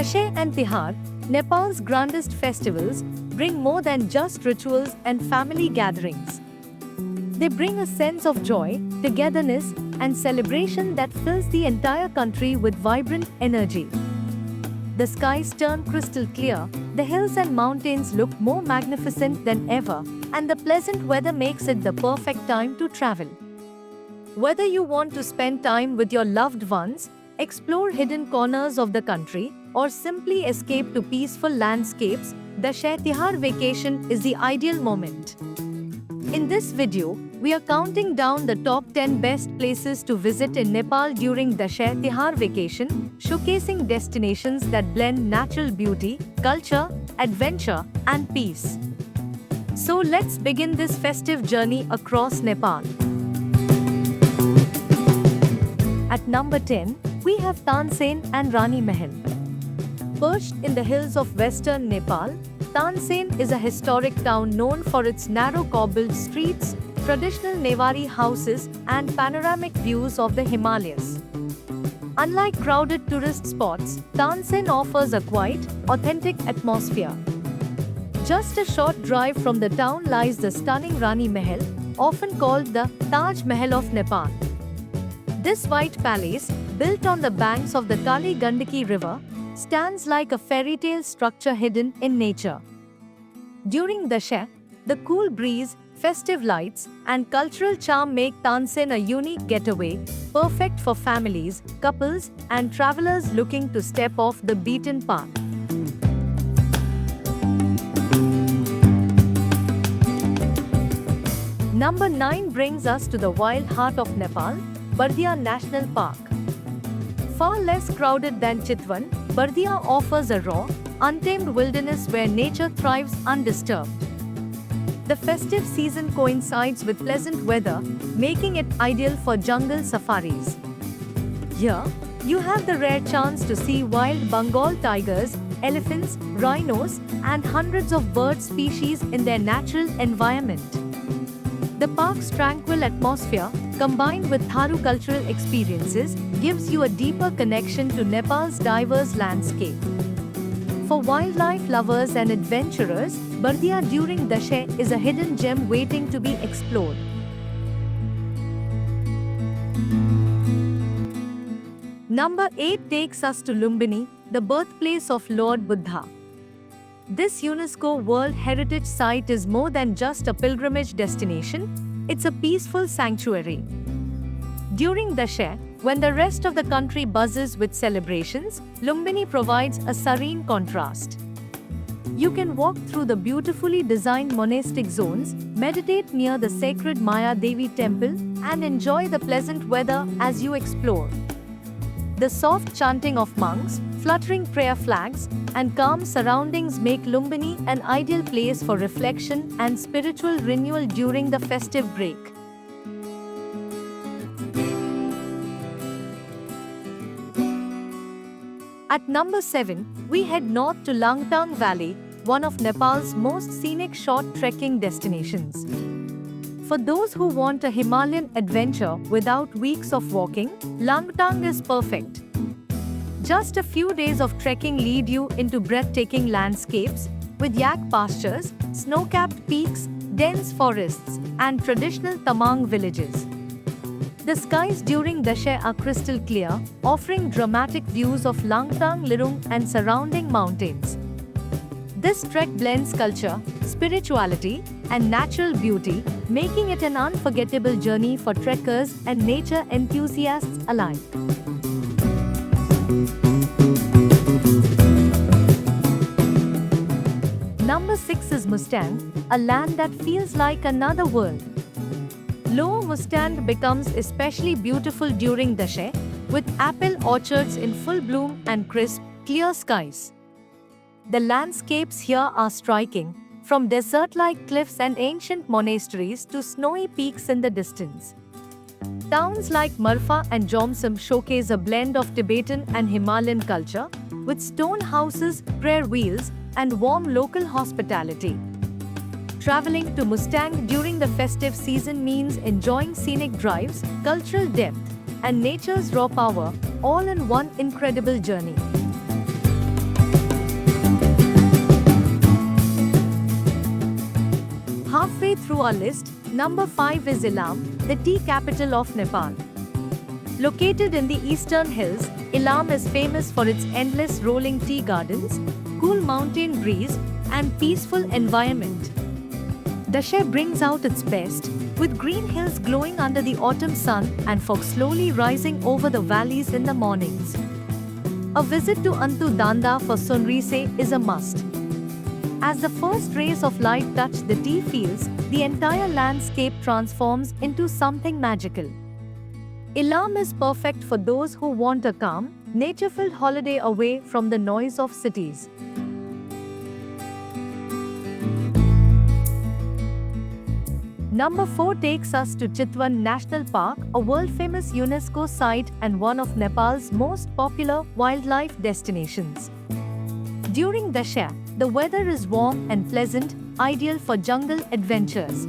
Dashain and Tihar, Nepal's grandest festivals, bring more than just rituals and family gatherings. They bring a sense of joy, togetherness, and celebration that fills the entire country with vibrant energy. The skies turn crystal clear, the hills and mountains look more magnificent than ever, and the pleasant weather makes it the perfect time to travel. Whether you want to spend time with your loved ones, explore hidden corners of the country, or simply escape to peaceful landscapes, the Dashain-Tihar vacation is the ideal moment. In this video, we are counting down the top 10 best places to visit in Nepal during the Dashain-Tihar vacation, showcasing destinations that blend natural beauty, culture, adventure, and peace. So let's begin this festive journey across Nepal. At number 10, we have Tansen and Rani Mahal. Perched in the hills of western Nepal, Tansen is a historic town known for its narrow cobbled streets, traditional Newari houses, and panoramic views of the Himalayas. Unlike crowded tourist spots, Tansen offers a quiet, authentic atmosphere. Just a short drive from the town lies the stunning Rani Mahal, often called the Taj Mahal of Nepal. This white palace, built on the banks of the Kali Gandaki river, stands like a fairy tale structure hidden in nature. During Dashain, the cool breeze, festive lights, and cultural charm make Tansen a unique getaway, perfect for families, couples, and travelers looking to step off the beaten path. Number 9 brings us to the wild heart of Nepal, Bardia National Park. Far less crowded than Chitwan, Bardia offers a raw, untamed wilderness where nature thrives undisturbed. The festive season coincides with pleasant weather, making it ideal for jungle safaris. Here, you have the rare chance to see wild Bengal tigers, elephants, rhinos, and hundreds of bird species in their natural environment. The park's tranquil atmosphere, combined with Tharu cultural experiences, gives you a deeper connection to Nepal's diverse landscape. For wildlife lovers and adventurers, Bardia during Dashain is a hidden gem waiting to be explored. Number 8 takes us to Lumbini, the birthplace of Lord Buddha. This UNESCO World Heritage Site is more than just a pilgrimage destination, it's a peaceful sanctuary. During Dashain, when the rest of the country buzzes with celebrations, Lumbini provides a serene contrast. You can walk through the beautifully designed monastic zones, meditate near the sacred Maya Devi temple, and enjoy the pleasant weather as you explore. The soft chanting of monks, fluttering prayer flags, and calm surroundings make Lumbini an ideal place for reflection and spiritual renewal during the festive break. At number 7, we head north to Langtang Valley, one of Nepal's most scenic short trekking destinations. For those who want a Himalayan adventure without weeks of walking, Langtang is perfect. Just a few days of trekking lead you into breathtaking landscapes with yak pastures, snow-capped peaks, dense forests, and traditional Tamang villages. The skies during Dashain are crystal clear, offering dramatic views of Langtang, Lirung, and surrounding mountains. This trek blends culture, spirituality, and natural beauty, making it an unforgettable journey for trekkers and nature enthusiasts alike. Number 6 is Mustang, a land that feels like another world. Lower Mustang becomes especially beautiful during Dashain, with apple orchards in full bloom and crisp, clear skies. The landscapes here are striking, from desert-like cliffs and ancient monasteries to snowy peaks in the distance. Towns like Marfa and Jomsom showcase a blend of Tibetan and Himalayan culture, with stone houses, prayer wheels, and warm local hospitality. Traveling to Mustang during the festive season means enjoying scenic drives, cultural depth, and nature's raw power, all in one incredible journey. Halfway through our list, number 5 is Ilam, the tea capital of Nepal. Located in the eastern hills, Ilam is famous for its endless rolling tea gardens, cool mountain breeze, and peaceful environment. Dashe brings out its best, with green hills glowing under the autumn sun and fog slowly rising over the valleys in the mornings. A visit to Antu Danda for Sunrise is a must. As the first rays of light touch the tea fields, the entire landscape transforms into something magical. Ilam is perfect for those who want a calm, nature-filled holiday away from the noise of cities. Number 4 takes us to Chitwan National Park, a world-famous UNESCO site and one of Nepal's most popular wildlife destinations. During Dashain, the weather is warm and pleasant, ideal for jungle adventures.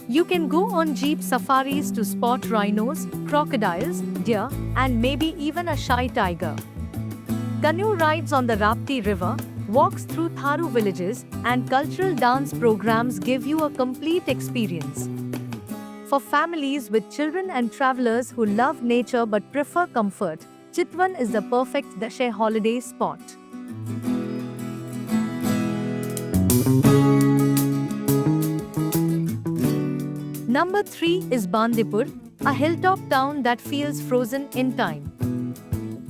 You can go on jeep safaris to spot rhinos, crocodiles, deer, and maybe even a shy tiger. Canoe rides on the Rapti River, walks through Tharu villages, and cultural dance programs give you a complete experience. For families with children and travelers who love nature but prefer comfort, Chitwan is the perfect Dashain holiday spot. Number 3 is Bandipur, a hilltop town that feels frozen in time.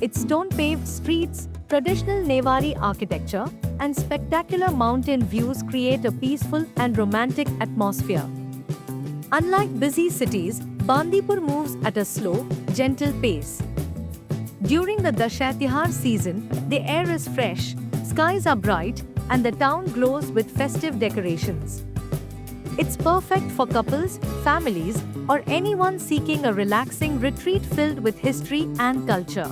Its stone-paved streets, traditional Newari architecture, and spectacular mountain views create a peaceful and romantic atmosphere. Unlike busy cities, Bandipur moves at a slow, gentle pace. During the Dashain Tihar season, the air is fresh, skies are bright, and the town glows with festive decorations. It's perfect for couples, families, or anyone seeking a relaxing retreat filled with history and culture.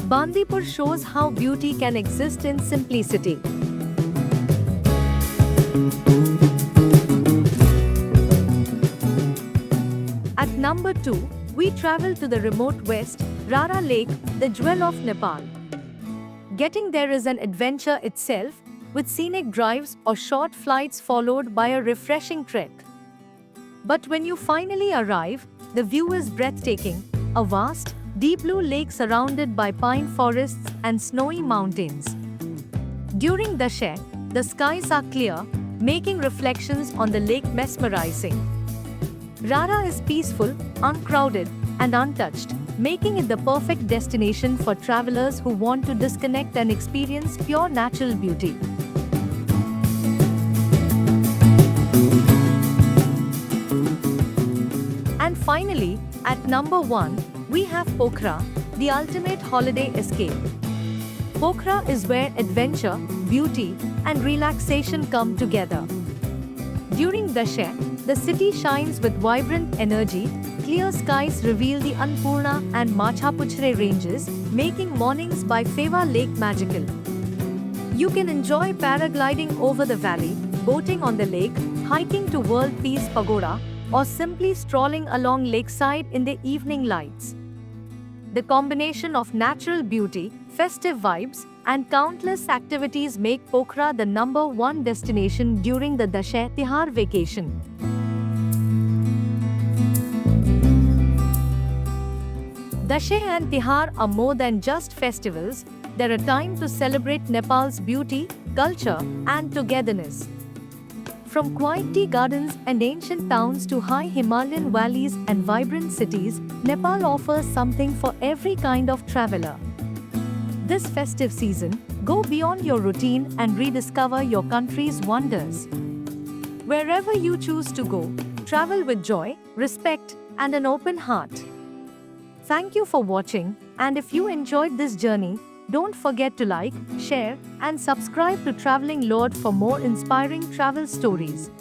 Bandipur shows how beauty can exist in simplicity. At number 2, we travel to the remote west, Rara Lake, the jewel of Nepal. Getting there is an adventure itself, with scenic drives or short flights followed by a refreshing trek. But when you finally arrive, the view is breathtaking, a vast, deep blue lake surrounded by pine forests and snowy mountains. During Dashain, the skies are clear, making reflections on the lake mesmerizing. Rara is peaceful, uncrowded, and untouched, making it the perfect destination for travelers who want to disconnect and experience pure natural beauty. And finally, at number 1, we have Pokhara, the ultimate holiday escape. Pokhara is where adventure, beauty, and relaxation come together. During Dashain, the city shines with vibrant energy. Clear skies reveal the Annapurna and Machapuchre ranges, making mornings by Feva Lake magical. You can enjoy paragliding over the valley, boating on the lake, hiking to World Peace Pagoda, or simply strolling along lakeside in the evening lights. The combination of natural beauty, festive vibes, and countless activities make Pokhara the number 1 destination during the Dashain Tihar vacation. Dashain and Tihar are more than just festivals, they're a time to celebrate Nepal's beauty, culture, and togetherness. From quiet tea gardens and ancient towns to high Himalayan valleys and vibrant cities, Nepal offers something for every kind of traveler. This festive season, go beyond your routine and rediscover your country's wonders. Wherever you choose to go, travel with joy, respect, and an open heart. Thank you for watching, and if you enjoyed this journey, don't forget to like, share, and subscribe to Traveling Lord for more inspiring travel stories.